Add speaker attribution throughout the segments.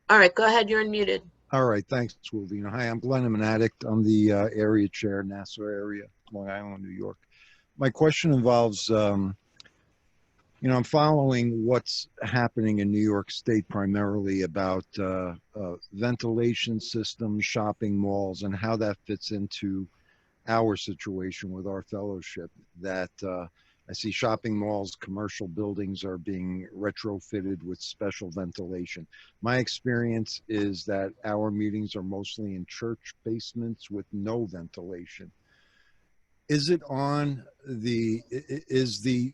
Speaker 1: All right, go ahead. You're unmuted.
Speaker 2: All right, thanks, Wilvina. Hi, I'm Glenn. I'm an addict. I'm the area chair, Nassau area, Long Island, New York. My question involves, I'm following what's happening in New York State primarily about ventilation systems, shopping malls, and how that fits into our situation with our fellowship. That I see shopping malls, commercial buildings are being retrofitted with special ventilation. My experience is that our meetings are mostly in church basements with no ventilation. Is it on is the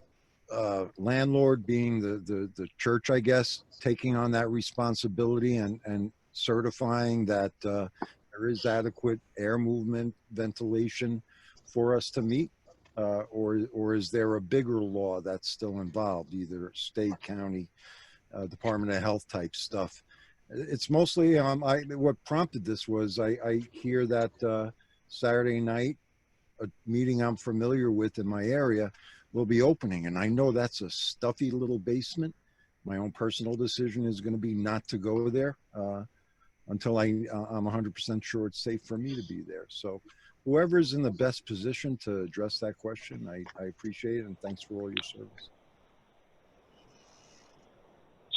Speaker 2: landlord, being the church, I guess, taking on that responsibility and certifying that there is adequate air movement, ventilation for us to meet? Or is there a bigger law that's still involved, either state, county, Department of Health type stuff? It's mostly, what prompted this was I hear that Saturday night, a meeting I'm familiar with in my area will be opening. And I know that's a stuffy little basement. My own personal decision is going to be not to go there until I'm 100% sure it's safe for me to be there. So whoever's in the best position to address that question, I appreciate it, and thanks for all your service.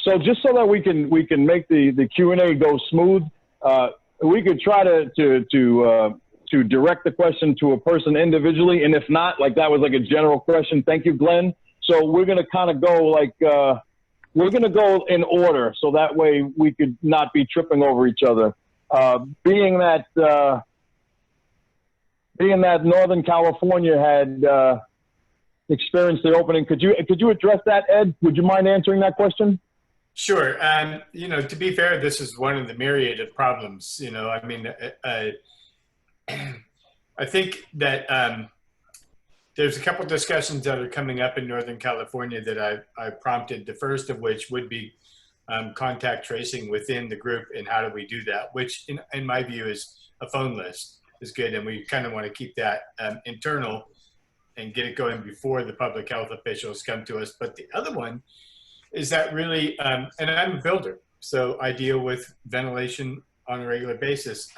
Speaker 3: So just so that we can make the Q&A go smooth, we could try to direct the question to a person individually, and if not, like that was like a general question. Thank you, Glenn. So we're gonna kind of go like we're gonna go in order, so that way we could not be tripping over each other. Being that Northern California had experienced the opening, could you address that, Ed? Would you mind answering that question?
Speaker 4: Sure. To be fair, this is one of the myriad of problems. I mean, I think that there's a couple of discussions that are coming up in Northern California that I prompted, the first of which would be contact tracing within the group, and how do we do that, which in my view is a phone list is good, and we kind of want to keep that internal and get it going before the public health officials come to us. But the other one is that really, and I'm a builder, so I deal with ventilation on a regular basis.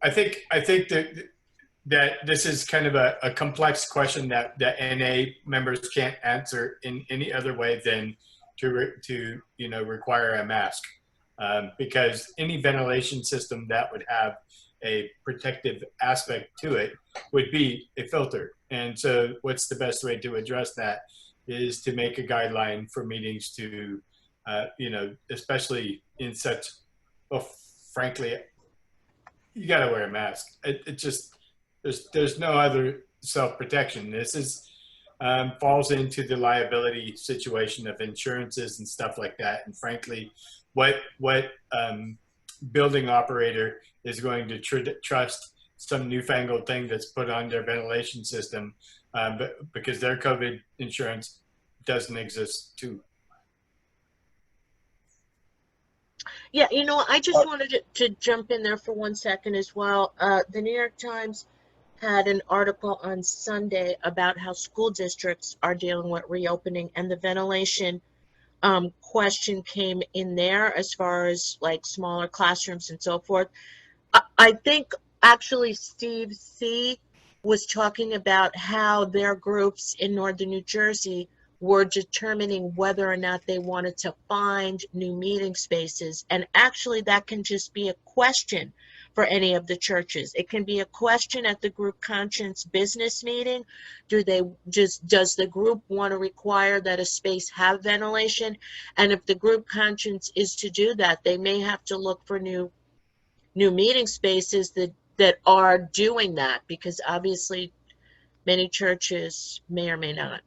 Speaker 4: I think that this is kind of a complex question that NA members can't answer in any other way than to require a mask, because any ventilation system that would have a protective aspect to it would be a filter. And so what's the best way to address that is to make a guideline for meetings to, especially in such, well, frankly, you got to wear a mask. It just, there's no other self-protection. This is falls into the liability situation of insurances and stuff like that. And frankly, what building operator is going to trust some newfangled thing that's put on their ventilation system because their COVID insurance doesn't exist too?
Speaker 1: Yeah, I just wanted to jump in there for 1 second as well. The New York Times had an article on Sunday about how school districts are dealing with reopening, and the ventilation question came in there as far as like smaller classrooms and so forth. I think actually Steve C. was talking about how their groups in Northern New Jersey were determining whether or not they wanted to find new meeting spaces. And actually that can just be a question for any of the churches. It can be a question at the group conscience business meeting. Does the group want to require that a space have ventilation? And if the group conscience is to do that, they may have to look for new meeting spaces that are doing that, because obviously many churches may or may not.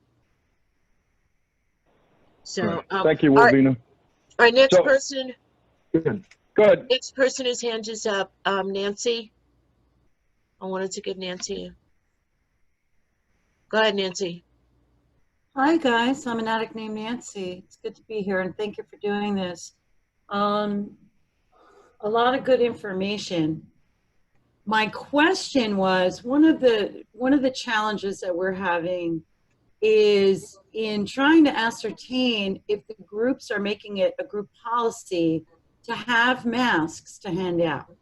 Speaker 1: So
Speaker 3: thank you, Wilvina.
Speaker 1: All right, next person.
Speaker 3: Go ahead.
Speaker 1: Next person whose hand is up, Nancy. I wanted to give Nancy. Go ahead, Nancy.
Speaker 5: Hi guys, I'm an addict named Nancy. It's good to be here, and thank you for doing this. A lot of good information. My question was, one of the challenges that we're having is in trying to ascertain if the groups are making it a group policy to have masks to hand out.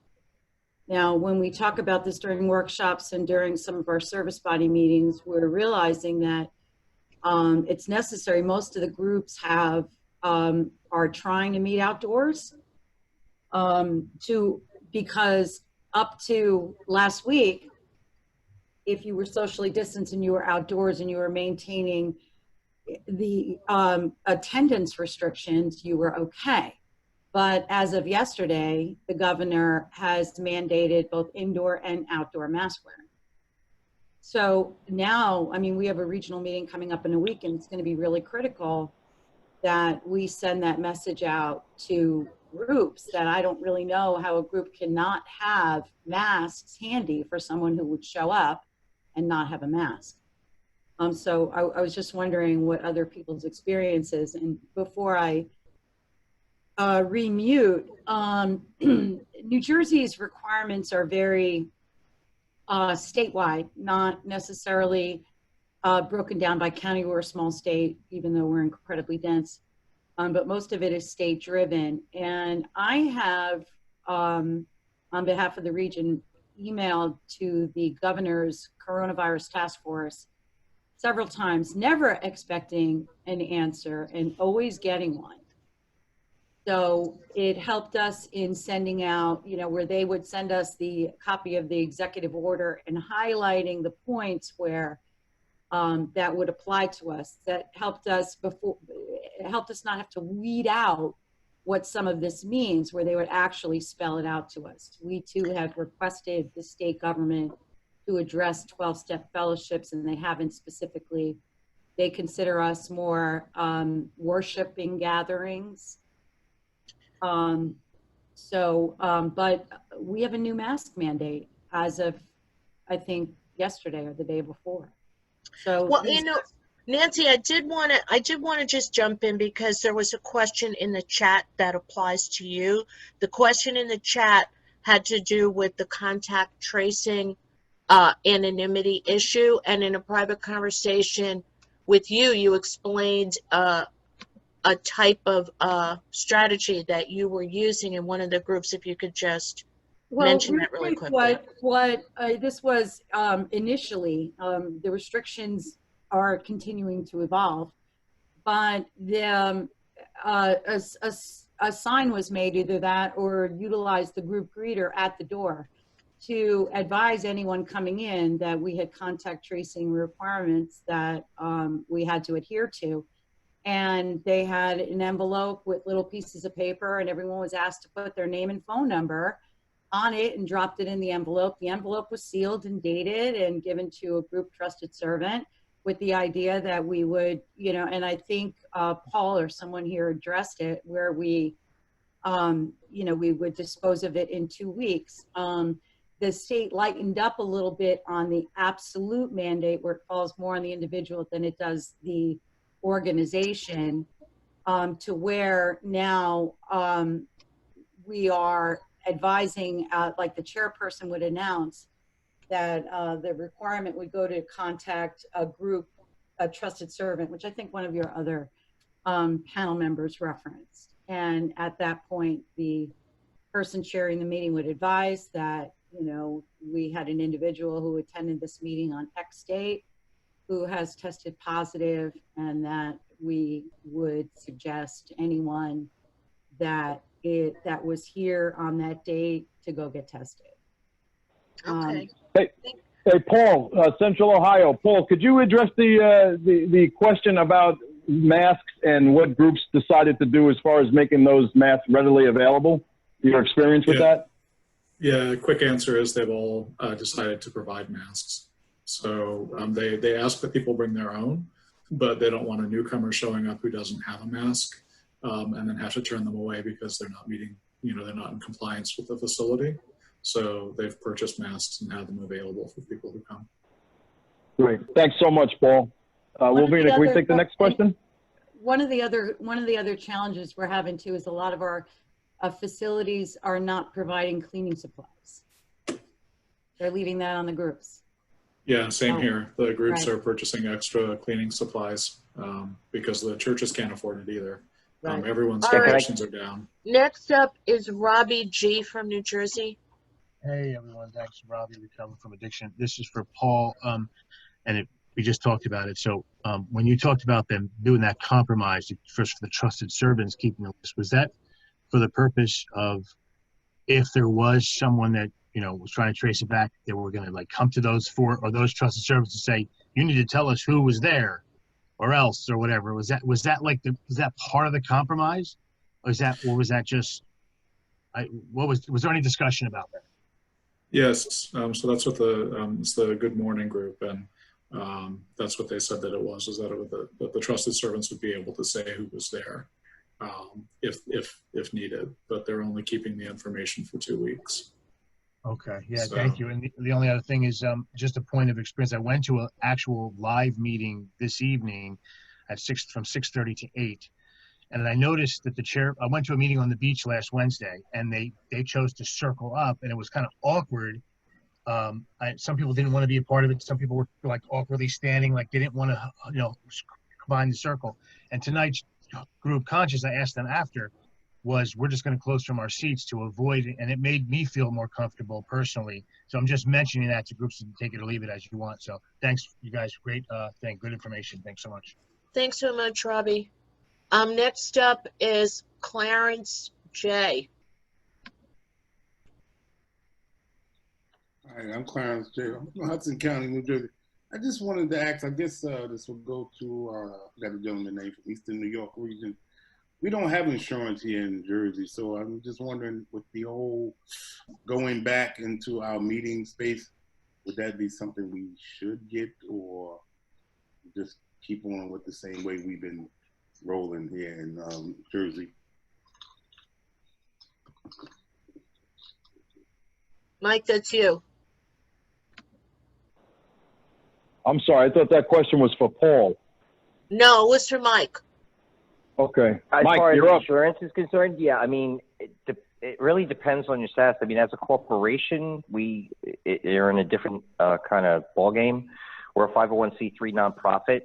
Speaker 5: Now, when we talk about this during workshops and during some of our service body meetings, we're realizing that it's necessary. Most of the groups have are trying to meet outdoors because up to last week, if you were socially distanced and you were outdoors and you were maintaining the attendance restrictions, you were okay. But as of yesterday, the governor has mandated both indoor and outdoor mask wearing. So now, I mean, we have a regional meeting coming up in a week, and it's going to be really critical that we send that message out to groups that I don't really know how a group cannot have masks handy for someone who would show up and not have a mask. So I was just wondering what other people's experiences, and before I remute, New Jersey's requirements are very statewide, not necessarily broken down by county. We're a small state, even though we're incredibly dense, but most of it is state driven. And I have, on behalf of the region, emailed to the governor's coronavirus task force several times, never expecting an answer and always getting one. So it helped us in sending out, you know, where they would send us the copy of the executive order and highlighting the points where that would apply to us. That helped us not have to weed out what some of this means, where they would actually spell it out to us. We too have requested the state government to address 12-step fellowships, and they haven't specifically. They consider us more worshiping gatherings. But we have a new mask mandate as of, I think, yesterday or the day before. So,
Speaker 1: well, you know, Nancy, I did want to just jump in because there was a question in the chat that applies to you. The question in the chat had to do with the contact tracing anonymity issue, and in a private conversation with you, you explained a type of strategy that you were using in one of the groups. If you could just mention that really quickly.
Speaker 5: What this was initially, the restrictions are continuing to evolve, but the a sign was made, either that or utilize the group greeter at the door to advise anyone coming in that we had contact tracing requirements that we had to adhere to. And they had an envelope with little pieces of paper, and everyone was asked to put their name and phone number on it and dropped it in the envelope. The envelope was sealed and dated and given to a group trusted servant with the idea that we would, you know, and I think Paul or someone here addressed it, where we, you know, we would dispose of it in 2 weeks. The state lightened up a little bit on the absolute mandate, where it falls more on the individual than it does the organization, to where now we are advising, like the chairperson would announce that the requirement would go to contact a group, a trusted servant, which I think one of your other panel members referenced. And at that point, the person chairing the meeting would advise that, you know, we had an individual who attended this meeting on X date who has tested positive, and that we would suggest anyone that was here on that date to go get tested.
Speaker 1: Okay.
Speaker 3: Hey, Paul, Central Ohio. Paul, could you address the question about masks and what groups decided to do as far as making those masks readily available? Your experience with that?
Speaker 6: Yeah, quick answer is they've all decided to provide masks. So they ask that people bring their own, but they don't want a newcomer showing up who doesn't have a mask and then have to turn them away because they're not meeting, you know, they're not in compliance with the facility. So they've purchased masks and have them available for people who come.
Speaker 3: Great. Thanks so much, Paul. Wilvina, can we take the next question?
Speaker 5: One of the other challenges we're having too is a lot of our facilities are not providing cleaning supplies. They're leaving that on the groups.
Speaker 6: Yeah, same
Speaker 5: Oh,
Speaker 6: here. The groups
Speaker 5: right.
Speaker 6: are purchasing extra cleaning supplies because the churches can't afford it either.
Speaker 5: Right.
Speaker 6: Everyone's
Speaker 1: All right.
Speaker 6: donations are down.
Speaker 1: Next up is Robbie G from New Jersey.
Speaker 7: Hey everyone, thanks. Robbie, recovering from addiction. This is for Paul, we just talked about it. So when you talked about them doing that compromise, first for the trusted servants keeping the list, was that for the purpose of if there was someone that was trying to trace it back, they were going to like come to those four or those trusted servants and say, you need to tell us who was there, or else, or whatever? Was that part of the compromise, or was that just? Was there any discussion about that?
Speaker 6: Yes, so that's what it's the Good Morning group, and that's what they said that it was, is that that the trusted servants would be able to say who was there if needed, but they're only keeping the information for 2 weeks.
Speaker 7: Okay, yeah,
Speaker 6: So,
Speaker 7: thank you. And the only other thing is just a point of experience. I went to an actual live meeting this evening from 6:30 to 8. And I noticed that I went to a meeting on the beach last Wednesday, and they chose to circle up, and it was kind of awkward. Some people didn't want to be a part of it. Some people were like awkwardly standing, like they didn't want to, combine the circle. And tonight's group conscious, I asked them after, we're just going to close from our seats to avoid it, and it made me feel more comfortable personally. So I'm just mentioning that to groups to take it or leave it as you want. So thanks, you guys. Great thing, good information. Thanks so much.
Speaker 1: Thanks so much, Robbie. Next up is Clarence J.
Speaker 8: Hi, I'm Clarence J. I'm from Hudson County, New Jersey. I just wanted to ask, I guess this will go to, I forgot the gentleman's name from Eastern New York region. We don't have insurance here in Jersey, so I'm just wondering with the whole going back into our meeting space, would that be something we should get or just keep on with the same way we've been rolling here in Jersey?
Speaker 1: Mike, that's you.
Speaker 3: I'm sorry, I thought that question was for Paul.
Speaker 1: No, it was for Mike.
Speaker 3: Okay.
Speaker 9: As
Speaker 3: Mike,
Speaker 9: far as
Speaker 3: you're up.
Speaker 9: insurance is concerned, yeah, I mean, it really depends on your status. I mean, as a corporation, you're in a different kind of ballgame. We're a 501c3 nonprofit,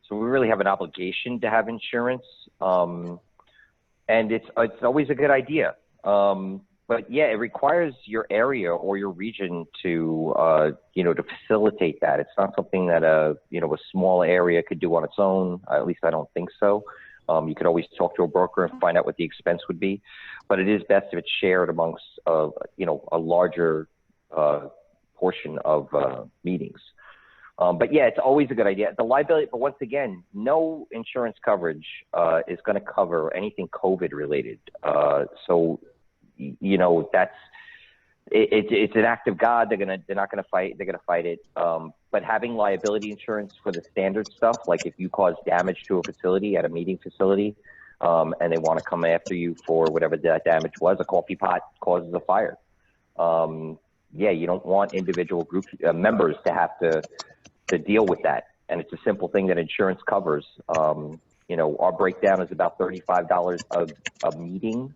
Speaker 9: so we really have an obligation to have insurance, and it's always a good idea. But yeah, it requires your area or your region to to facilitate that. It's not something that a small area could do on its own. At least I don't think so. You could always talk to a broker and find out what the expense would be, but it is best if it's shared amongst a larger portion of meetings. But yeah, it's always a good idea. The liability, but once again, no insurance coverage is going to cover anything COVID related. So that's it's an act of God. They're not gonna fight. They're gonna fight it. But having liability insurance for the standard stuff, like if you cause damage to a facility at a meeting facility, and they want to come after you for whatever that damage was, a coffee pot causes a fire. Yeah, you don't want individual group members to have to deal with that. And it's a simple thing that insurance covers. Our breakdown is about $35 a meeting.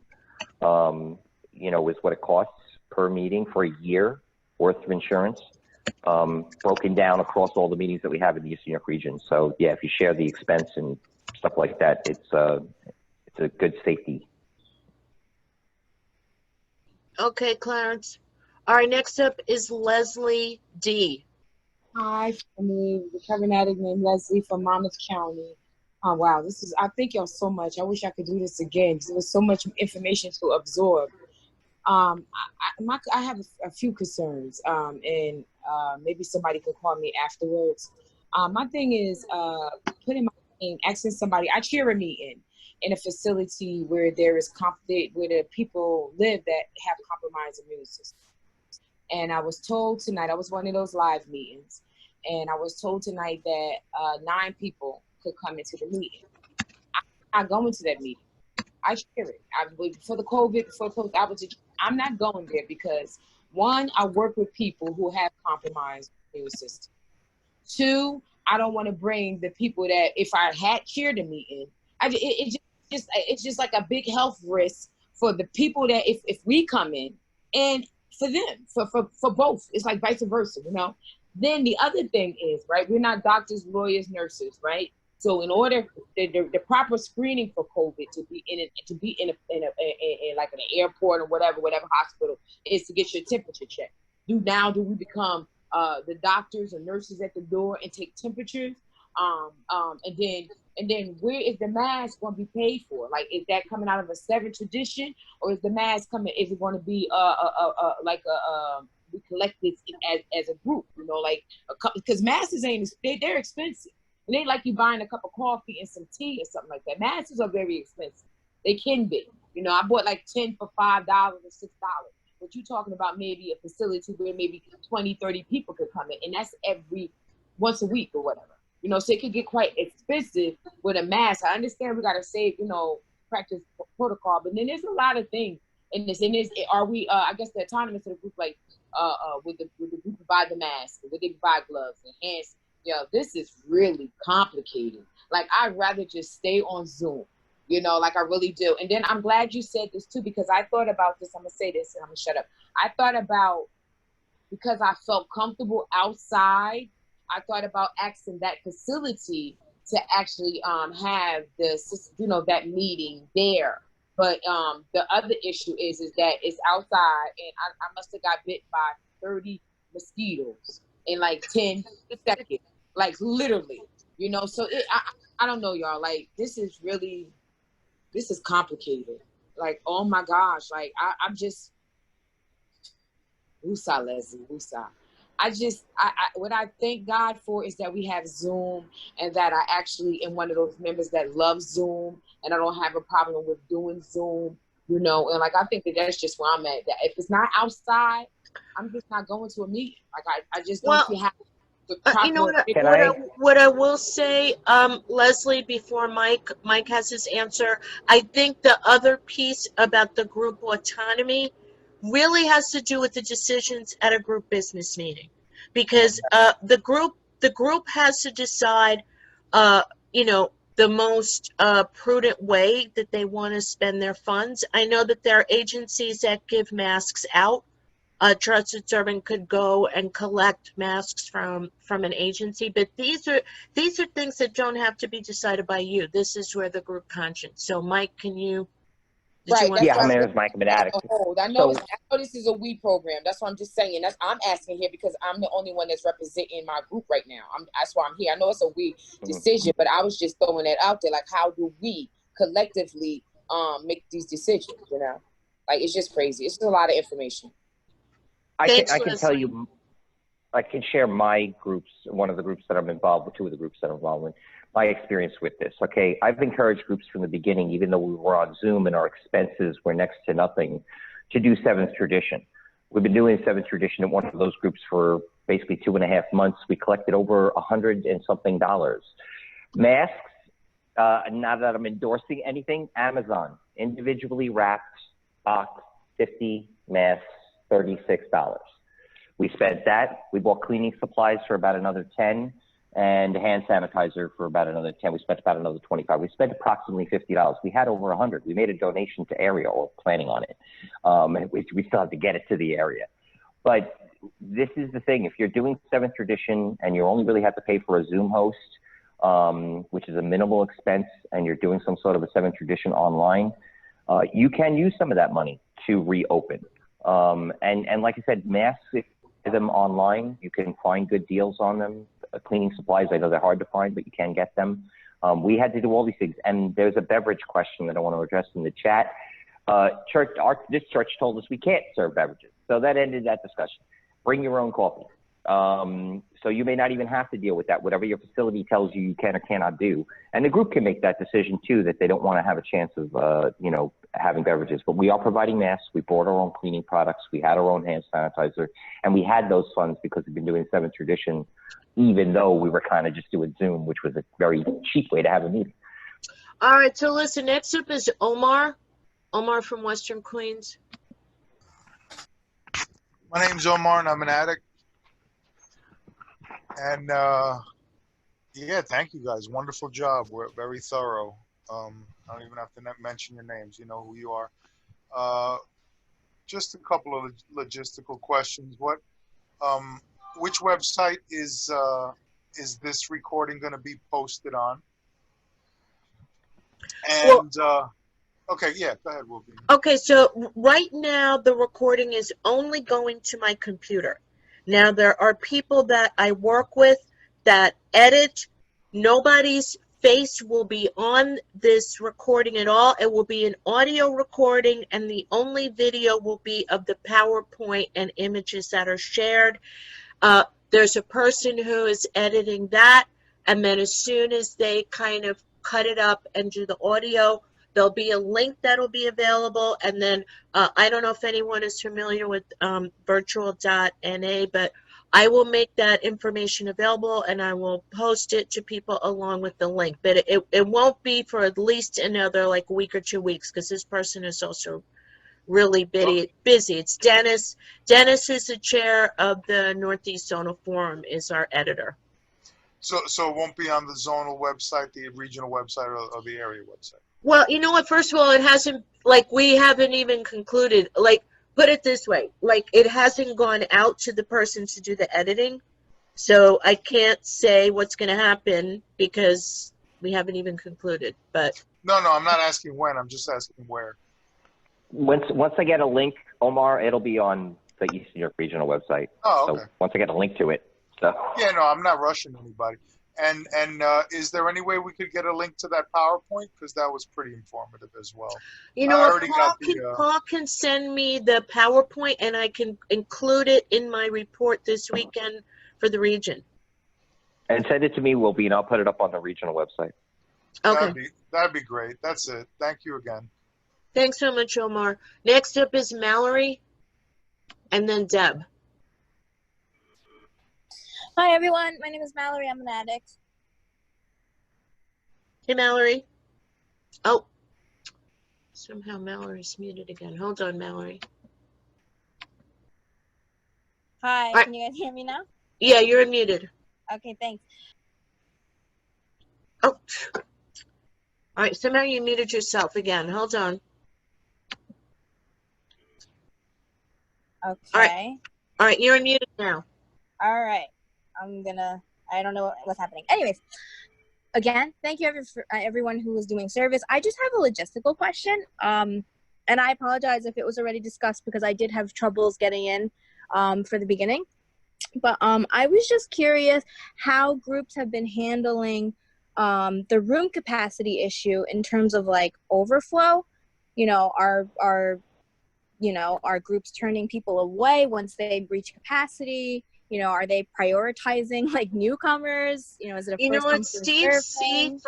Speaker 9: Is what it costs per meeting for a year worth of insurance, broken down across all the meetings that we have in the Eastern New York region. So yeah, if you share the expense and stuff like that, it's a good safety.
Speaker 1: Okay, Clarence. All right, next up is Leslie D.
Speaker 10: Hi, I'm a recovering addict named Leslie from Monmouth County. Oh, wow, I thank y'all so much. I wish I could do this again because there was so much information to absorb. I have a few concerns, and maybe somebody could call me afterwards. My thing is asking somebody. I chair a meeting in a facility where where the people live that have compromised immune systems. And I was told tonight, I was one of those live meetings, and I was told tonight that 9 people could come into the meeting. I'm not going to that meeting. I share it. Before COVID, I'm not going there because 1, I work with people who have compromised immune system. 2, I don't want to bring the people that if I had chaired a meeting, it's just like a big health risk for the people that if we come in and for them, for both, it's like vice versa, Then the other thing is, right, we're not doctors, lawyers, nurses, right? So in order the proper screening for COVID to be in like an airport or whatever hospital is to get your temperature checked. Do we become the doctors or nurses at the door and take temperatures? And then where is the mask going to be paid for? Like, is that coming out of a Seven tradition, or is the mask coming? Is it going to be we collect this as a group? You know, like because masks ain't they're expensive. It ain't like you buying a cup of coffee and some tea or something like that. Masks are very expensive. They can be. You know, I bought like 10 for $5 or $6. But you're talking about maybe a facility where maybe 20, 30 people could come in, and that's every once a week or whatever. You know, so it could get quite expensive with a mask. I understand we got to save, you know, practice protocol, but then there's a lot of things in this. And are we, I guess the autonomous of the group, like, would the group provide the mask? Would they provide gloves and hands? Yo, this is really complicated. Like, I'd rather just stay on Zoom, you know, like I really do. And then I'm glad you said this too, because I thought about this. I'm gonna say this and I'm gonna shut up. I thought about, because I felt comfortable outside, I thought about asking that facility to actually have that meeting there. But the other issue is that it's outside, and I must have got bit by 30 mosquitoes in like 10 seconds, like literally, you know. So I don't know, y'all. Like, this is complicated. Like, oh my gosh, like I'm just, woosah, Leslie, woosah. What I thank God for is that we have Zoom, and that I actually am one of those members that loves Zoom, and I don't have a problem with doing Zoom, you know. And like, I think that's just where I'm at. That if it's not outside, I'm just not going to a meeting. Like, I just don't see how the proper.
Speaker 1: You know what I will say, Leslie, before Mike has his answer, I think the other piece about the group autonomy really has to do with the decisions at a group business meeting, because the group has to decide, you know, the most prudent way that they want to spend their funds. I know that there are agencies that give masks out. A trusted servant could go and collect masks from an agency, but these are things that don't have to be decided by you. This is where the group conscience. So, Mike, can you?
Speaker 10: Right.
Speaker 9: Yeah, my name is Mike Manatic.
Speaker 10: I know this is a we program. That's what I'm just saying. I'm asking here because I'm the only one that's representing my group right now. That's why I'm here. I know it's a we decision, but I was just throwing that out there. Like, how do we collectively make these decisions? You know, like, it's just crazy. It's just a lot of information.
Speaker 9: I can tell you, I can share my groups, one of the groups that I'm involved with, two of the groups that I'm involved with, my experience with this. Okay, I've encouraged groups from the beginning, even though we were on Zoom and our expenses were next to nothing, to do Seventh Tradition. We've been doing Seventh Tradition at one of those groups for basically 2.5 months. We collected over $100 and something. Masks, now that I'm endorsing anything, Amazon, individually wrapped box, 50 masks, $36. We spent that. We bought cleaning supplies for about another 10, and hand sanitizer for about another 10. We spent about another 25. We spent approximately $50. We had over 100. We made a donation to area, or planning on it. We still have to get it to the area. But this is the thing. If you're doing Seventh Tradition and you only really have to pay for a Zoom host, which is a minimal expense, and you're doing some sort of a Seventh Tradition online, you can use some of that money to reopen. And like I said, masks, if you buy them online, you can find good deals on them. Cleaning supplies, I know they're hard to find, but you can get them. We had to do all these things. And there's a beverage question that I want to address in the chat. This church told us we can't serve beverages. So that ended that discussion. Bring your own coffee. So you may not even have to deal with that, whatever your facility tells you can or cannot do. And the group can make that decision too, that they don't want to have a chance of, having beverages. But we are providing masks. We bought our own cleaning products. We had our own hand sanitizer, and we had those funds because we've been doing Seventh Tradition, even though we were kind of just doing Zoom, which was a very cheap way to have a meeting.
Speaker 1: All right, so listen, next up is Omar. Omar from Western Queens.
Speaker 11: My name's Omar, and I'm an addict. And yeah, thank you guys. Wonderful job. We're very thorough. I don't even have to mention your names. You know who you are. Just a couple of logistical questions. What which website is this recording going to be posted on? And okay, yeah, go ahead, Wolverine.
Speaker 1: Okay, so right now the recording is only going to my computer. Now there are people that I work with that edit. Nobody's face will be on this recording at all. It will be an audio recording, and the only video will be of the PowerPoint and images that are shared. There's a person who is editing that, and then as soon as they kind of cut it up and do the audio, there'll be a link that'll be available. And then I don't know if anyone is familiar with Virtual.NA, but I will make that information available and I will post it to people along with the link. But it won't be for at least another like week or 2 weeks, because this person is also really busy. It's Dennis. Dennis is the chair of the Northeast Zonal Forum, is our editor.
Speaker 11: So it won't be on the zonal website, the regional website, or the area website?
Speaker 1: Well, you know what? First of all, it hasn't, like, we haven't even concluded. Like, put it this way. Like, it hasn't gone out to the person to do the editing. So I can't say what's going to happen because we haven't even concluded. But
Speaker 11: No, I'm not asking when. I'm just asking where.
Speaker 9: Once I get a link, Omar, it'll be on the Eastern York Regional website.
Speaker 11: Oh, okay.
Speaker 9: So once I get a link to it. So.
Speaker 11: Yeah, no, I'm not rushing anybody. And is there any way we could get a link to that PowerPoint? Because that was pretty informative as well.
Speaker 1: you know what? Paul can send me the PowerPoint and I can include it in my report this weekend for the region.
Speaker 9: And send it to me, Will be, and I'll put it up on the regional website.
Speaker 1: Okay.
Speaker 11: That'd be great. That's it. Thank you again.
Speaker 1: Thanks so much, Omar. Next up is Mallory and then Deb.
Speaker 12: Hi, everyone. My name is Mallory. I'm an addict.
Speaker 1: Hey, Mallory. Oh, somehow Mallory's muted again. Hold on, Mallory.
Speaker 12: Hi, can you guys hear me now?
Speaker 1: Yeah, you're muted.
Speaker 12: Okay, thanks.
Speaker 1: Oh, all right. Somehow you muted yourself again. Hold on.
Speaker 12: Okay.
Speaker 1: All right, you're muted now.
Speaker 12: All right. I don't know what's happening. Anyways, again, thank you everyone who was doing service. I just have a logistical question. And I apologize if it was already discussed because I did have troubles getting in for the beginning. But I was just curious how groups have been handling the room capacity issue in terms of like overflow. You know, are groups turning people away once they reach capacity? You know, are they prioritizing like newcomers? You know, is it a first come,
Speaker 1: Steve C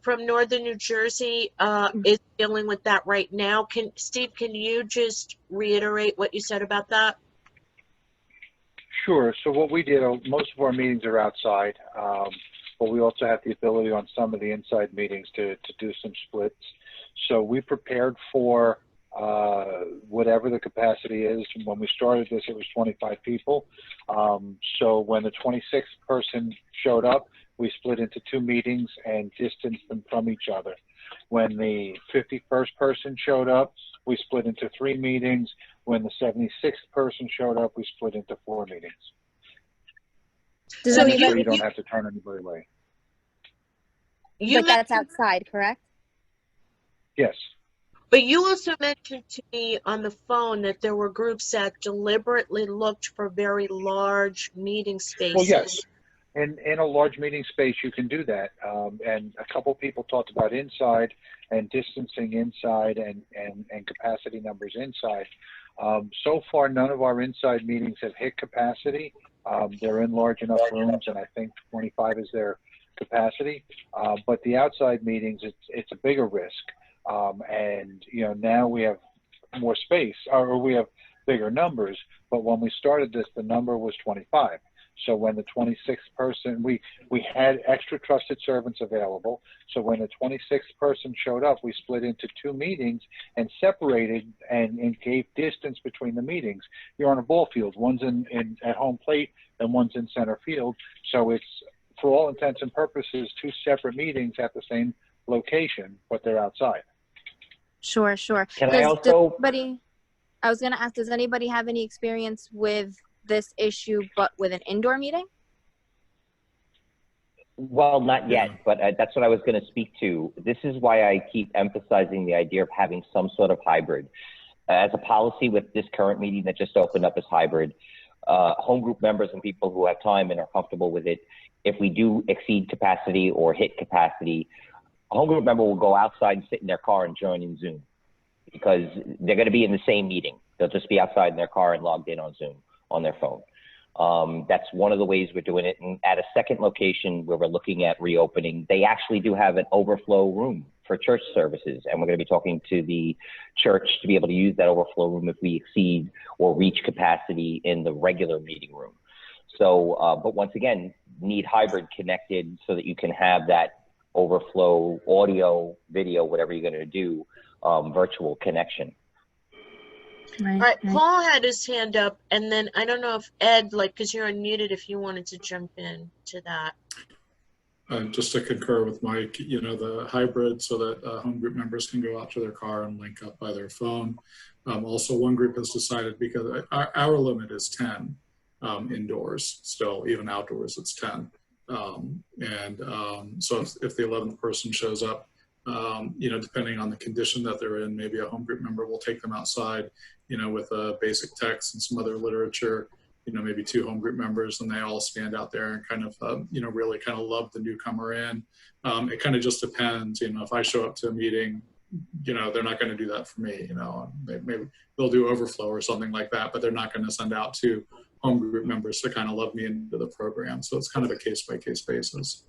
Speaker 1: from Northern New Jersey is dealing with that right now. Steve, can you just reiterate what you said about that?
Speaker 13: Sure. So what we did, most of our meetings are outside, but we also have the ability on some of the inside meetings to do some splits. So we prepared for whatever the capacity is. When we started this, it was 25 people. So when the 26th person showed up, we split into 2 meetings and distanced them from each other. When the 51st person showed up, we split into 3 meetings. When the 76th person showed up, we split into 4 meetings.
Speaker 12: So
Speaker 13: you don't have to turn anybody away.
Speaker 12: But that's outside, correct?
Speaker 13: Yes.
Speaker 1: But you also mentioned to me on the phone that there were groups that deliberately looked for very large meeting spaces.
Speaker 13: Well, yes. In a large meeting space, you can do that. And a couple people talked about inside and distancing inside and capacity numbers inside. So far, none of our inside meetings have hit capacity. They're in large enough rooms, and I think 25 is their capacity. But the outside meetings, it's a bigger risk. And you know, now we have more space, or we have bigger numbers. But when we started this, the number was 25. So when the 26th person, we had extra trusted servants available. So when the 26th person showed up, we split into 2 meetings and separated and gave distance between the meetings. You're on a ball field. One's at home plate and one's in center field. So it's, for all intents and purposes, 2 separate meetings at the same location, but they're outside.
Speaker 12: Sure.
Speaker 9: I was going to ask,
Speaker 12: does anybody have any experience with this issue, but with an indoor meeting?
Speaker 9: Well, not yet, but that's what I was going to speak to. This is why I keep emphasizing the idea of having some sort of hybrid. As a policy with this current meeting that just opened up as hybrid, home group members and people who have time and are comfortable with it, if we do exceed capacity or hit capacity, a home group member will go outside and sit in their car and join in Zoom because they're going to be in the same meeting. They'll just be outside in their car and logged in on Zoom on their phone. That's one of the ways we're doing it. And at a second location where we're looking at reopening, they actually do have an overflow room for church services. And we're going to be talking to the church to be able to use that overflow room if we exceed or reach capacity in the regular meeting room. So, but once again, need hybrid connected so that you can have that overflow audio, video, whatever you're going to do, virtual connection.
Speaker 1: All right, Paul had his hand up, and then I don't know if Ed, because you're unmuted, if you wanted to jump in to that.
Speaker 6: Just to concur with Mike, the hybrid so that home group members can go out to their car and link up by their phone. Also, one group has decided, because our limit is 10 indoors, still, even outdoors, it's 10. So if the 11th person shows up, depending on the condition that they're in, maybe a home group member will take them outside, with a basic text and some other literature, maybe 2 home group members, and they all stand out there and kind of, really kind of love the newcomer in. It kind of just depends, if I show up to a meeting, they're not going to do that for me, maybe they'll do overflow or something like that, but they're not going to send out 2 home group members to kind of love me into the program. So it's kind of a case-by-case basis.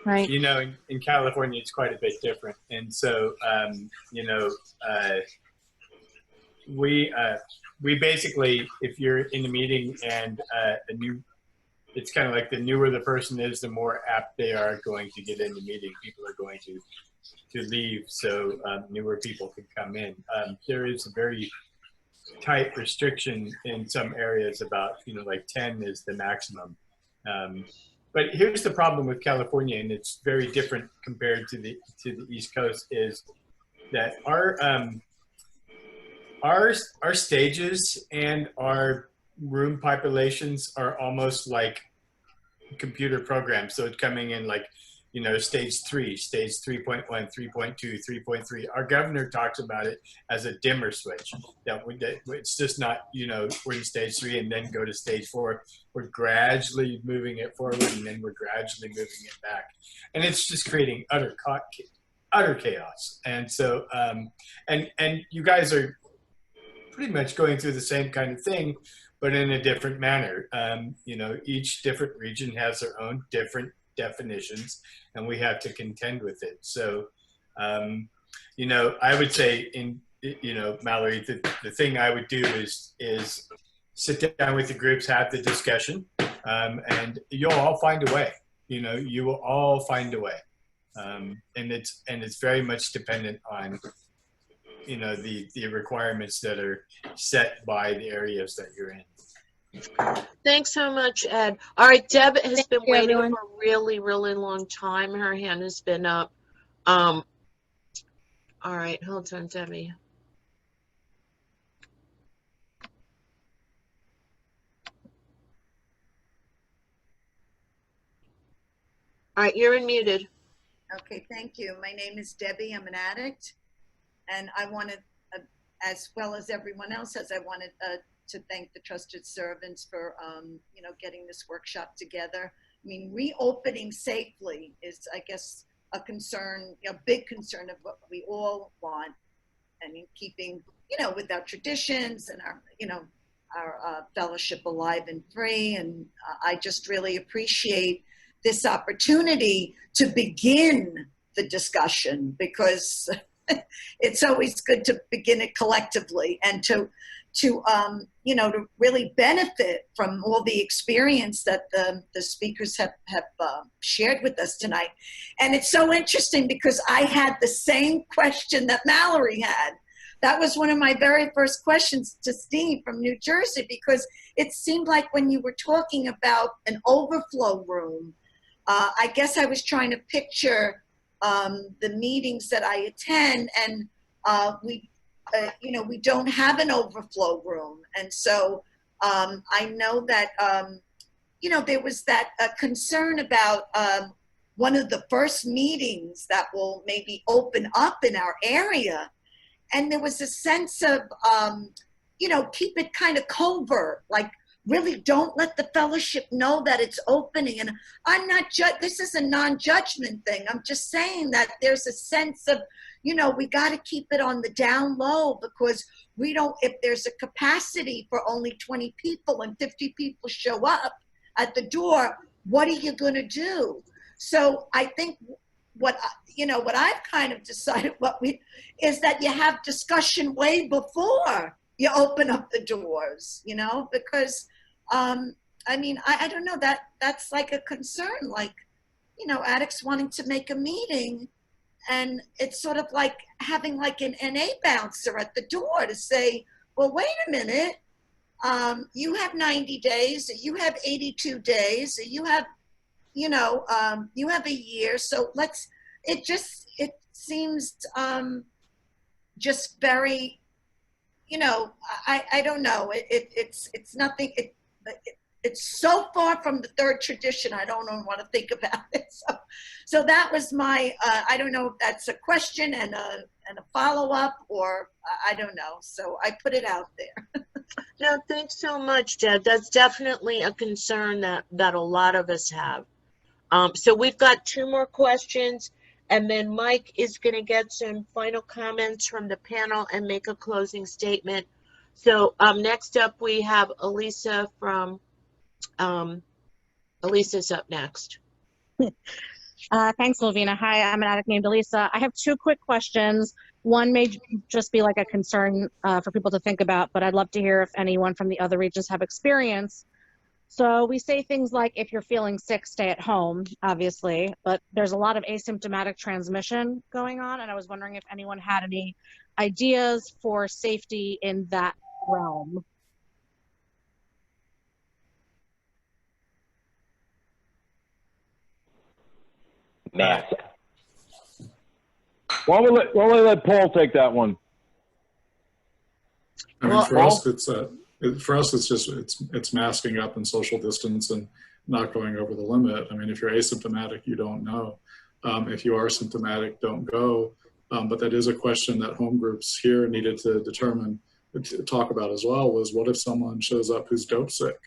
Speaker 12: Right.
Speaker 4: In California, it's quite a bit different. And so, we basically, if you're in a meeting and it's kind of like the newer the person is, the more apt they are going to get in the meeting. People are going to leave, so newer people can come in. There is a very tight restriction in some areas about, 10 is the maximum. But here's the problem with California, and it's very different compared to the East Coast, is that our stages and our room populations are almost like computer programs. So it's coming in like, stage 3, stage 3.1, 3.2, 3.3. Our governor talks about it as a dimmer switch. That it's just not, we're in stage 3 and then go to stage 4. We're gradually moving it forward and then we're gradually moving it back. And it's just creating utter chaos. And so, and you guys are pretty much going through the same kind of thing, but in a different manner. Each different region has their own different definitions, and we have to contend with it. So, I would say, Mallory, the thing I would do is sit down with the groups, have the discussion, and you'll all find a way. You will all find a way, and it's very much dependent on the requirements that are set by the areas that you're in.
Speaker 1: Thanks so much, Ed. All right, Deb has been waiting
Speaker 12: everyone.
Speaker 1: for a really, really long time. Her hand has been up. All right, hold on, Debbie. All right, you're unmuted.
Speaker 14: Okay, thank you. My name is Debbie. I'm an addict, and I wanted, as well as everyone else has, I wanted to thank the trusted servants for, getting this workshop together. I mean, reopening safely is, I guess, a concern, a big concern of what we all want, and in keeping, with our traditions and our fellowship alive and free. And I just really appreciate this opportunity to begin the discussion, because it's always good to begin it collectively and to really benefit from all the experience that the speakers have shared with us tonight. And it's so interesting because I had the same question that Mallory had. That was one of my very first questions to Steve from New Jersey, because it seemed like when you were talking about an overflow room, I guess I was trying to picture the meetings that I attend, and you know, we don't have an overflow room. And so I know that, you know, there was that concern about one of the first meetings that will maybe open up in our area. And there was a sense of, you know, keep it kind of covert, like really don't let the fellowship know that it's opening. And I'm not, this is a non-judgment thing. I'm just saying that there's a sense of, you know, we got to keep it on the down low, because we don't, if there's a capacity for only 20 people and 50 people show up at the door, what are you going to do? So I think what, you know, what I've kind of decided is that you have discussion way before you open up the doors, you know, because, I mean, I don't know, that's like a concern, like, you know, addicts wanting to make a meeting, and it's sort of like having like an NA bouncer at the door to say, well, wait a minute, you have 90 days, you have 82 days, you have, you know, you have a year. So let's, it seems just very, you know, I don't know. It's nothing, it's so far from the third tradition, I don't even want to think about it. So that was my, I don't know if that's a question and a follow-up, or I don't know. So I put it out there.
Speaker 1: No, thanks so much, Deb. That's definitely a concern that a lot of us have. So we've got 2 more questions, and then Mike is going to get some final comments from the panel and make a closing statement. So next up we have Elisa from, Elisa's up next.
Speaker 15: Thanks, Lavina. Hi, I'm an addict named Elisa. I have 2 quick questions. One may just be like a concern for people to think about, but I'd love to hear if anyone from the other regions have experience. So we say things like, if you're feeling sick, stay at home, obviously, but there's a lot of asymptomatic transmission going on, and I was wondering if anyone had any ideas for safety in that realm.
Speaker 9: Mask.
Speaker 3: Why don't we let Paul take that one?
Speaker 6: I mean, for us, it's just it's masking up and social distance and not going over the limit. I mean, if you're asymptomatic, you don't know. If you are symptomatic, don't go. But that is a question that home groups here needed to determine, to talk about as well, was what if someone shows up who's dope sick?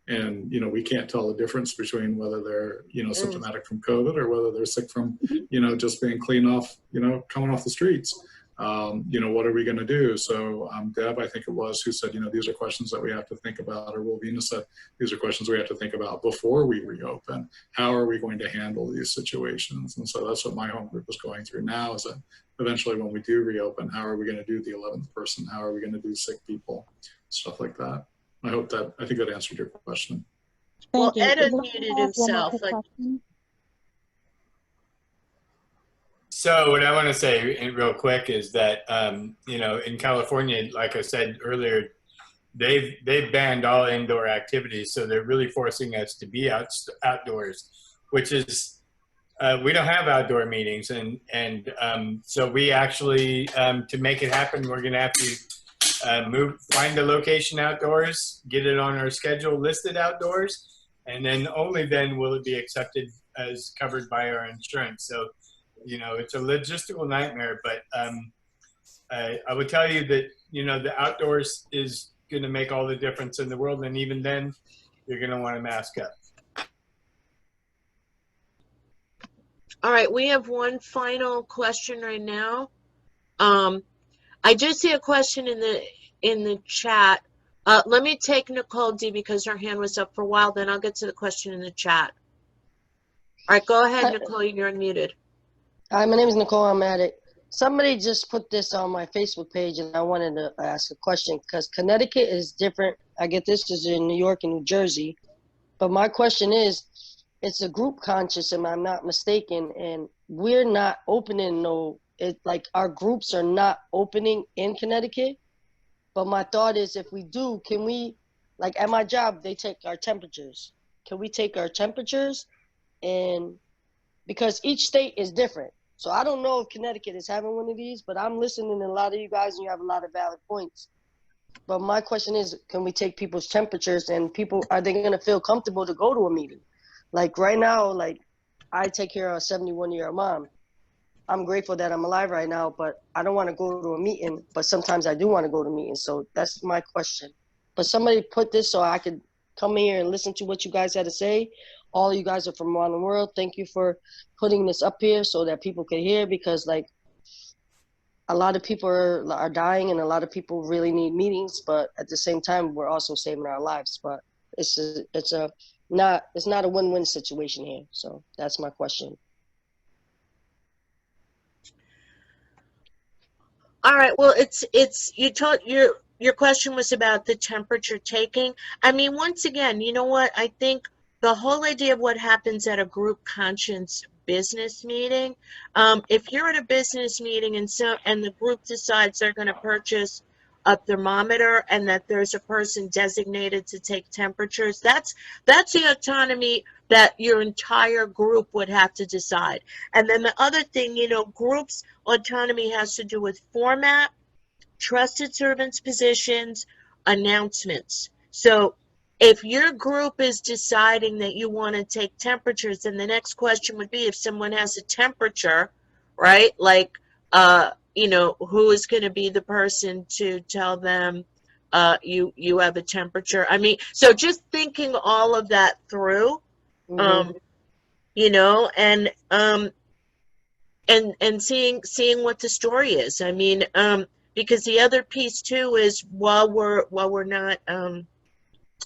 Speaker 6: And, you know, we can't tell the difference between whether they're, you know, symptomatic from COVID or whether they're sick from, you know, just being clean off, you know, coming off the streets. You know, what are we going to do? So Deb, I think it was, who said, you know, these are questions that we have to think about, or Wilvina said, these are questions we have to think about before we reopen. How are we going to handle these situations? And so that's what my home group is going through now, is that eventually when we do reopen, how are we going to do the 11th person? How are we going to do sick people? Stuff like that. I think that answered your question.
Speaker 1: Well, Ed unmuted himself.
Speaker 4: So what I want to say real quick is that, you know, in California, like I said earlier, they've banned all indoor activities. So they're really forcing us to be outdoors, which is, we don't have outdoor meetings. And so we actually, to make it happen, we're going to have to find a location outdoors, get it on our schedule listed outdoors, and then only then will it be accepted as covered by our insurance. So, you know, it's a logistical nightmare, but I would tell you that, you know, the outdoors is going to make all the difference in the world, and even then you're going to want to mask up.
Speaker 1: All right, we have one final question right now. I do see a question in the chat. Let me take Nicole D because her hand was up for a while, then I'll get to the question in the chat. All right, go ahead, Nicole, you're unmuted.
Speaker 16: Hi, my name is Nicole. I'm an addict. Somebody just put this on my Facebook page, and I wanted to ask a question because Connecticut is different. I get this is in New York and New Jersey. But my question is, it's a group conscious, if I'm not mistaken, and we're not opening like our groups are not opening in Connecticut. But my thought is, if we do, can we, like at my job, they take our temperatures. Can we take our temperatures? And because each state is different. So I don't know if Connecticut is having one of these, but I'm listening to a lot of you guys and you have a lot of valid points. But my question is, can we take people's temperatures and people, are they going to feel comfortable to go to a meeting? Like right now, like I take care of a 71-year-old mom. I'm grateful that I'm alive right now, but I don't want to go to a meeting, but sometimes I do want to go to meetings. So that's my question. But somebody put this so I could come here and listen to what you guys had to say. All you guys are from around the world. Thank you for putting this up here so that people can hear, because like a lot of people are dying and a lot of people really need meetings, but at the same time, we're also saving our lives. But it's not a win-win situation here. So that's my question.
Speaker 1: All right. Well, your question was about the temperature taking. I mean, once again, you know what? I think the whole idea of what happens at a group conscience business meeting, if you're at a business meeting and the group decides they're going to purchase a thermometer and that there's a person designated to take temperatures, that's the autonomy that your entire group would have to decide. And then the other thing, you know, groups autonomy has to do with format, trusted servants positions, announcements. So if your group is deciding that you want to take temperatures, then the next question would be, if someone has a temperature, right? Like, you know, who is going to be the person to tell them you have a temperature? I mean, so just thinking all of that through, you know, and seeing what the story is. I mean, because the other piece too is while we're not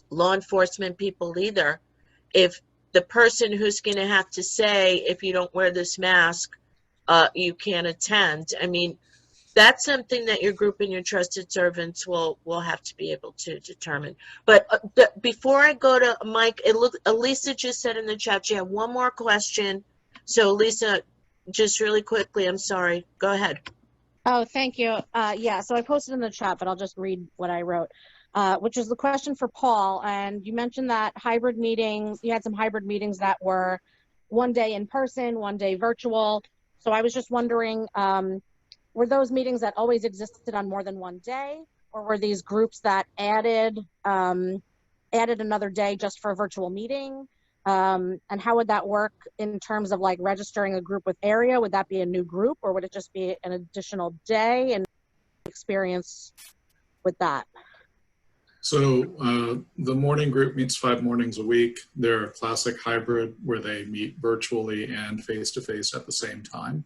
Speaker 1: law enforcement people either, if the person who's going to have to say, if you don't wear this mask, you can't attend. I mean, that's something that your group and your trusted servants will have to be able to determine. But before I go to Mike, Elisa just said in the chat she had one more question. So Lisa, just really quickly, I'm sorry. Go ahead.
Speaker 15: Oh, thank you. Yeah, so I posted in the chat, but I'll just read what I wrote, which is the question for Paul. And you mentioned that hybrid meetings, you had some hybrid meetings that were one day in person, one day virtual. So I was just wondering, were those meetings that always existed on more than one day, or were these groups that added another day just for a virtual meeting? And how would that work in terms of like registering a group with area? Would that be a new group, or would it just be an additional day and experience with that?
Speaker 6: So the morning group meets 5 mornings a week. They're a classic hybrid where they meet virtually and face-to-face at the same time.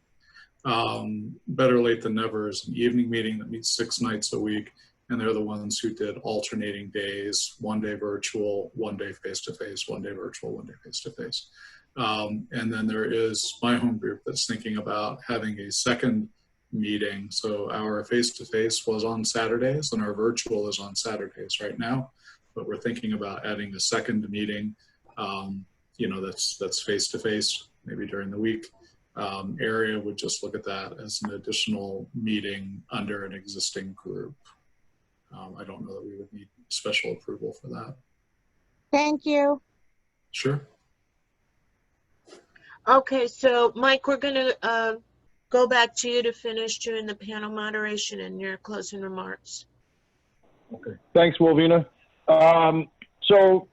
Speaker 6: Better late than never is an evening meeting that meets 6 nights a week, and they're the ones who did alternating days, one day virtual, one day face-to-face, one day virtual, one day face-to-face. And then there is my home group that's thinking about having a second meeting. So our face-to-face was on Saturdays and our virtual is on Saturdays right now, but we're thinking about adding a second meeting, you know, that's face-to-face, maybe during the week. Area would just look at that as an additional meeting under an existing group. I don't know that we would need special approval for that.
Speaker 15: Thank you.
Speaker 6: Sure.
Speaker 1: Okay, so Mike, we're going to go back to you to finish doing the panel moderation and your closing remarks.
Speaker 3: Okay. Thanks, Wolvina. So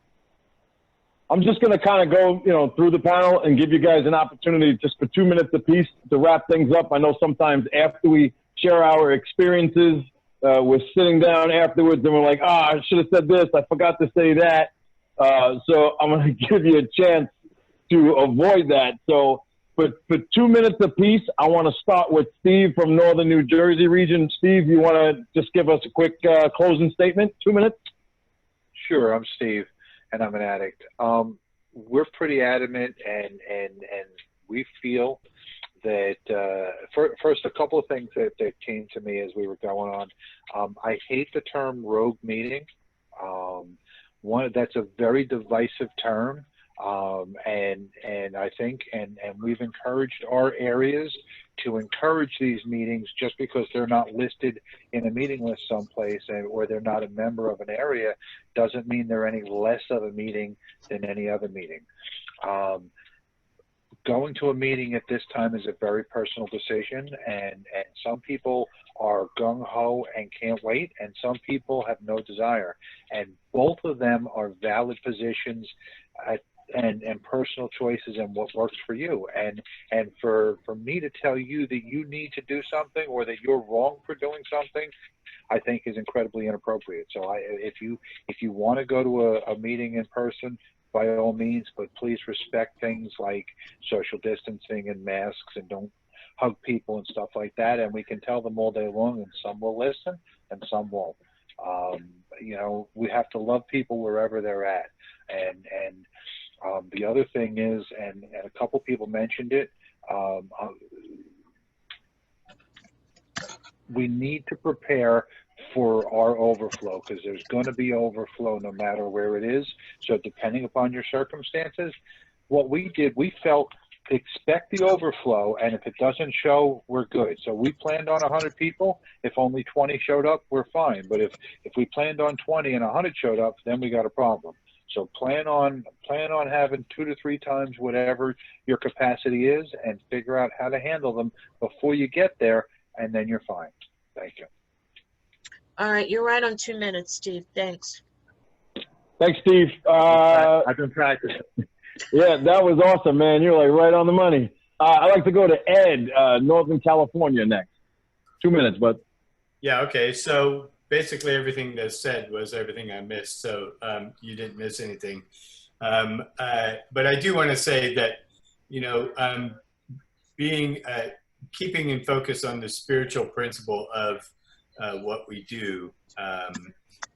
Speaker 3: I'm just going to kind of go, you know, through the panel and give you guys an opportunity just for 2 minutes apiece to wrap things up. I know sometimes after we share our experiences, we're sitting down afterwards and we're like, I should have said this. I forgot to say that. So I'm going to give you a chance to avoid that. So for 2 minutes apiece, I want to start with Steve from Northern New Jersey region. Steve, you want to just give us a quick closing statement? 2 minutes?
Speaker 13: Sure, I'm Steve, and I'm an addict. We're pretty adamant, and we feel that first, a couple of things that came to me as we were going on. I hate the term rogue meeting. That's a very divisive term. And I think, and we've encouraged our areas to encourage these meetings just because they're not listed in a meeting list someplace or they're not a member of an area doesn't mean they're any less of a meeting than any other meeting. going to a meeting at this time is a very personal decision, and some people are gung-ho and can't wait, and some people have no desire. And both of them are valid positions and personal choices and what works for you. And for me to tell you that you need to do something or that you're wrong for doing something, I think is incredibly inappropriate. So if you want to go to a meeting in person, by all means, but please respect things like social distancing and masks, and don't hug people and stuff like that. And we can tell them all day long, and some will listen and some won't. You know, we have to love people wherever they're at. And the other thing is, and a couple people mentioned it, we need to prepare for our overflow, because there's going to be overflow no matter where it is. So depending upon your circumstances, what we did, we felt, expect the overflow, and if it doesn't show, we're good. So we planned on 100 people. If only 20 showed up, we're fine. But if we planned on 20 and 100 showed up, then we got a problem. So plan on having 2 to 3 times whatever your capacity is, and figure out how to handle them before you get there, and then you're fine. Thank you.
Speaker 1: All right, you're right on 2 minutes, Steve. Thanks.
Speaker 3: Thanks, Steve.
Speaker 13: I've been practicing.
Speaker 3: Yeah, that was awesome, man. You're like right on the money. I'd like to go to Ed, Northern California next. 2 minutes, bud.
Speaker 4: Yeah, okay. So basically everything that's said was everything I missed. So you didn't miss anything. But I do want to say that, you know, keeping in focus on the spiritual principle of what we do,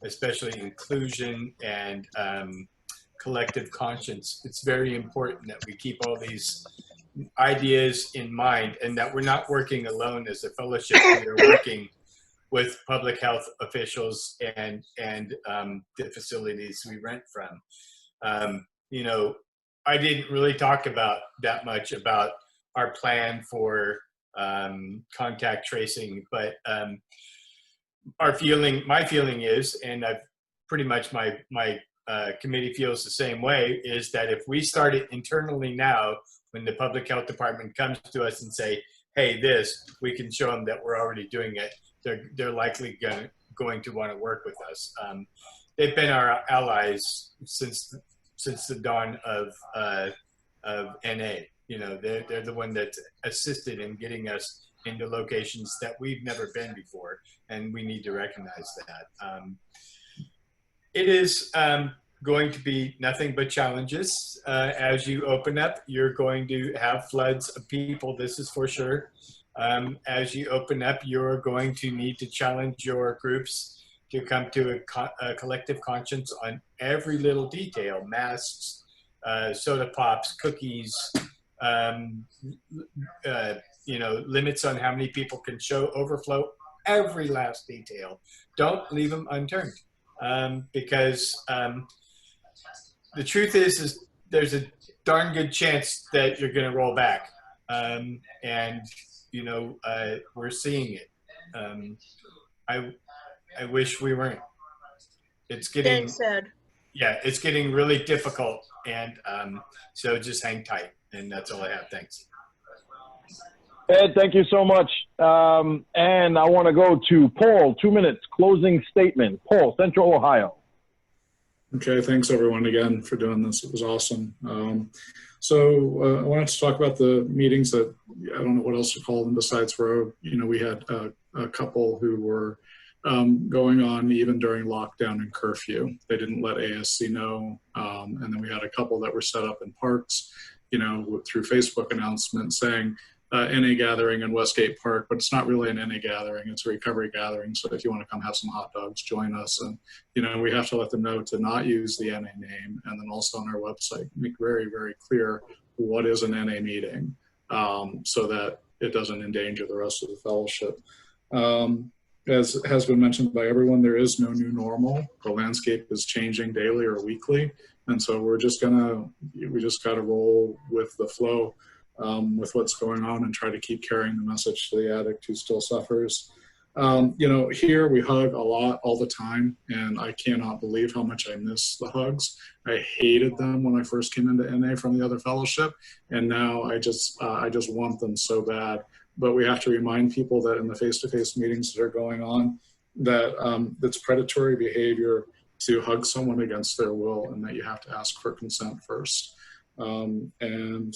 Speaker 4: especially inclusion and collective conscience. It's very important that we keep all these ideas in mind, and that we're not working alone as a fellowship. We are working with public health officials and the facilities we rent from. You know, I didn't really talk about that much about our plan for contact tracing, but my feeling is, and I've pretty much my committee feels the same way, is that if we start it internally now, when the public health department comes to us and say, hey, we can show them that we're already doing it, they're likely going to want to work with us. They've been our allies since the dawn of NA. You know, they're the one that's assisted in getting us into locations that we've never been before, and we need to recognize that. It is going to be nothing but challenges. As you open up, you're going to have floods of people, this is for sure. As you open up, you're going to need to challenge your groups to come to a collective conscience on every little detail: masks, soda pops, cookies, you know, limits on how many people can show, overflow, every last detail. Don't leave them unturned, because the truth is there's a darn good chance that you're going to roll back, and you know, we're seeing it. I wish we weren't. It's getting
Speaker 1: Said.
Speaker 3: Yeah,
Speaker 4: it's getting really difficult, and so just hang tight. And that's all I have. Thanks.
Speaker 3: Ed, thank you so much. And I want to go to Paul, 2 minutes, closing statement. Paul, Central Ohio.
Speaker 6: Okay, thanks everyone again for doing this. It was awesome. So I wanted to talk about the meetings that, I don't know what else to call them besides for, you know, we had a couple who were going on even during lockdown and curfew. They didn't let ASC know. And then we had a couple that were set up in parks, you know, through Facebook announcements saying NA gathering in Westgate Park, but it's not really an NA gathering, it's a recovery gathering. So if you want to come have some hot dogs, join us. And, you know, we have to let them know to not use the NA name. And then also on our website, make very, very clear what is an NA meeting, so that it doesn't endanger the rest of the fellowship. As has been mentioned by everyone, there is no new normal. The landscape is changing daily or weekly. And so we just got to roll with the flow, with what's going on, and try to keep carrying the message to the addict who still suffers. You know, here we hug a lot all the time, and I cannot believe how much I miss the hugs. I hated them when I first came into NA from the other fellowship, and now I just want them so bad. But we have to remind people that in the face-to-face meetings that are going on, that it's predatory behavior to hug someone against their will, and that you have to ask for consent first. And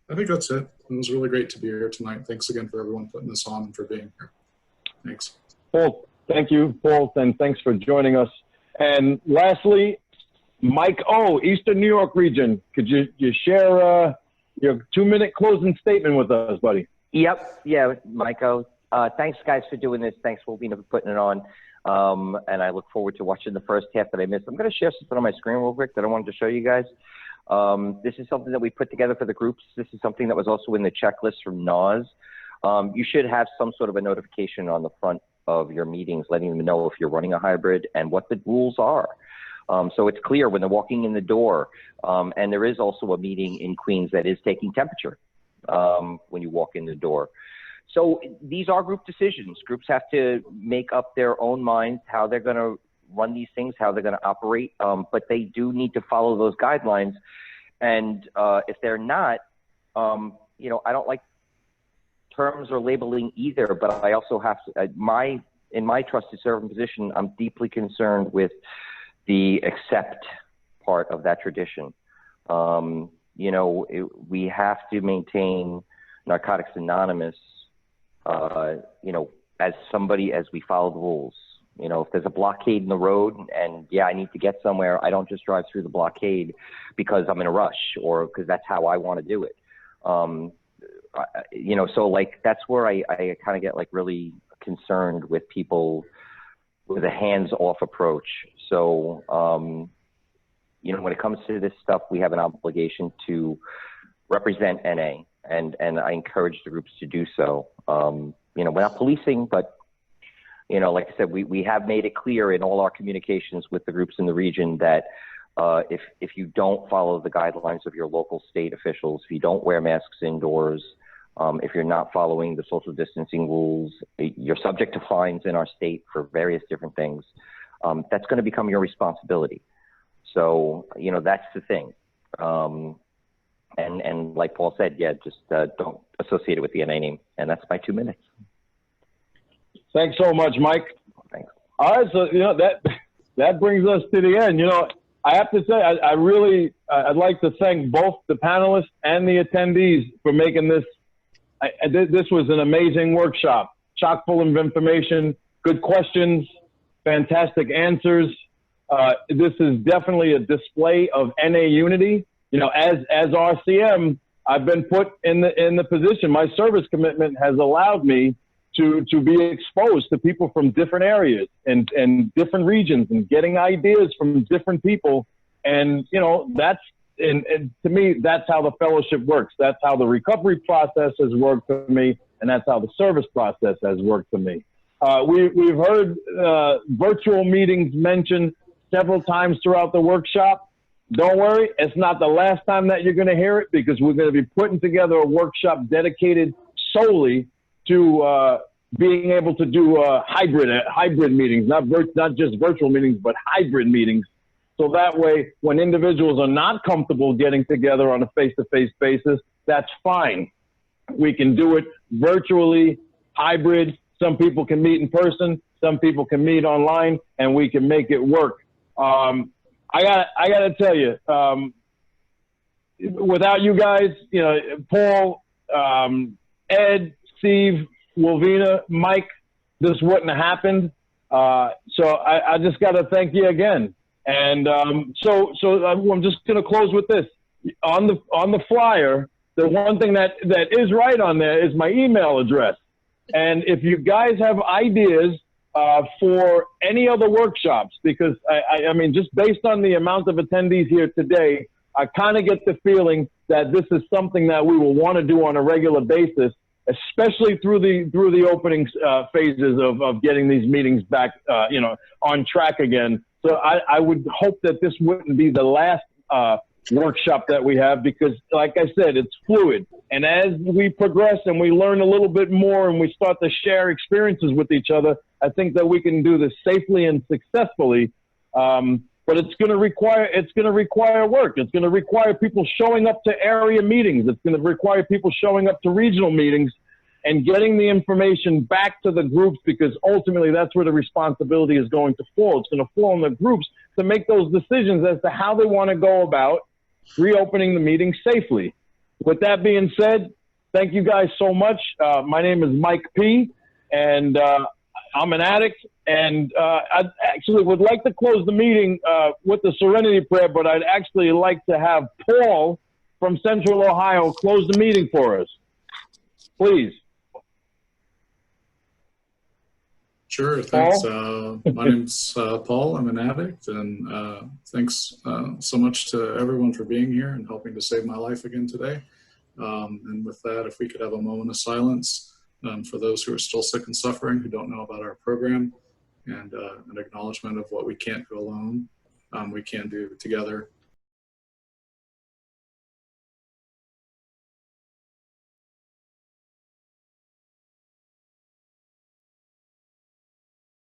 Speaker 6: I think that's it. It was really great to be here tonight. Thanks again for everyone putting this on and for being here. Thanks.
Speaker 3: Paul, thank you, Paul, and thanks for joining us. And lastly, Mike O, Eastern New York region. Could you share your 2-minute closing statement with us, buddy?
Speaker 9: Yep. Yeah, Mike O. Thanks, guys, for doing this. Thanks, Wolvina, for putting it on. And I look forward to watching the first half that I missed. I'm going to share something on my screen real quick that I wanted to show you guys. This is something that we put together for the groups. This is something that was also in the checklist from NAS. You should have some sort of a notification on the front of your meetings letting them know if you're running a hybrid and what the rules are. So it's clear when they're walking in the door. And there is also a meeting in Queens that is taking temperature when you walk in the door. So these are group decisions. Groups have to make up their own minds how they're going to run these things, how they're going to operate. But they do need to follow those guidelines. And if they're not, you know, I don't like terms or labeling either, but I also have to, in my trusted servant position, I'm deeply concerned with the accept part of that tradition. You know, we have to maintain Narcotics Anonymous, you know, as we follow the rules. You know, if there's a blockade in the road and yeah, I need to get somewhere, I don't just drive through the blockade because I'm in a rush or because that's how I want to do it. You know, so like that's where I kind of get like really concerned with people with a hands-off approach. So, you know, when it comes to this stuff, we have an obligation to represent NA, and I encourage the groups to do so. You know, we're not policing, but you know, like I said, we have made it clear in all our communications with the groups in the region that if you don't follow the guidelines of your local state officials, if you don't wear masks indoors, if you're not following the social distancing rules, you're subject to fines in our state for various different things. That's going to become your responsibility. So, you know, that's the thing. And like Paul said, yeah, just don't associate it with the NA name. And that's my 2 minutes.
Speaker 3: Thanks so much, Mike.
Speaker 9: Thanks.
Speaker 3: All right, so you know that brings us to the end. You know, I have to say, I'd like to thank both the panelists and the attendees for making this. This was an amazing workshop, chock full of information, good questions, fantastic answers. This is definitely a display of NA unity. You know, as RCM, I've been put in the position. My service commitment has allowed me to be exposed to people from different areas and different regions and getting ideas from different people. And, you know, and to me, that's how the fellowship works. That's how the recovery process has worked for me. And that's how the service process has worked for me. We've heard virtual meetings mentioned several times throughout the workshop. Don't worry, it's not the last time that you're going to hear it, because we're going to be putting together a workshop dedicated solely to being able to do hybrid meetings, not just virtual meetings, but hybrid meetings. So that way, when individuals are not comfortable getting together on a face-to-face basis, that's fine. We can do it virtually, hybrid. Some people can meet in person, some people can meet online, and we can make it work. I gotta tell you, without you guys, you know, Paul, Ed, Steve, Wolvina, Mike, this wouldn't have happened. So I just got to thank you again. And so I'm just going to close with this. On the flyer, the one thing that is right on there is my email address. And if you guys have ideas for any other workshops, because I mean, just based on the amount of attendees here today, I kind of get the feeling that this is something that we will want to do on a regular basis, especially through the opening phases of getting these meetings back, you know, on track again. So I would hope that this wouldn't be the last workshop that we have, because like I said, it's fluid. And as we progress and we learn a little bit more and we start to share experiences with each other, I think that we can do this safely and successfully. But it's going to require work. It's going to require people showing up to area meetings. It's going to require people showing up to regional meetings and getting the information back to the groups, because ultimately that's where the responsibility is going to fall. It's going to fall on the groups to make those decisions as to how they want to go about reopening the meeting safely. With that being said, thank you guys so much. My name is Mike P., and I'm an addict, and I actually would like to close the meeting with the Serenity Prayer, but I'd actually like to have Paul from Central Ohio close the meeting for us. Please.
Speaker 6: Sure, thanks. My name's Paul. I'm an addict, and thanks so much to everyone for being here and helping to save my life again today. And with that, if we could have a moment of silence for those who are still sick and suffering, who don't know about our program, and an acknowledgement of what we can't do alone, we can do together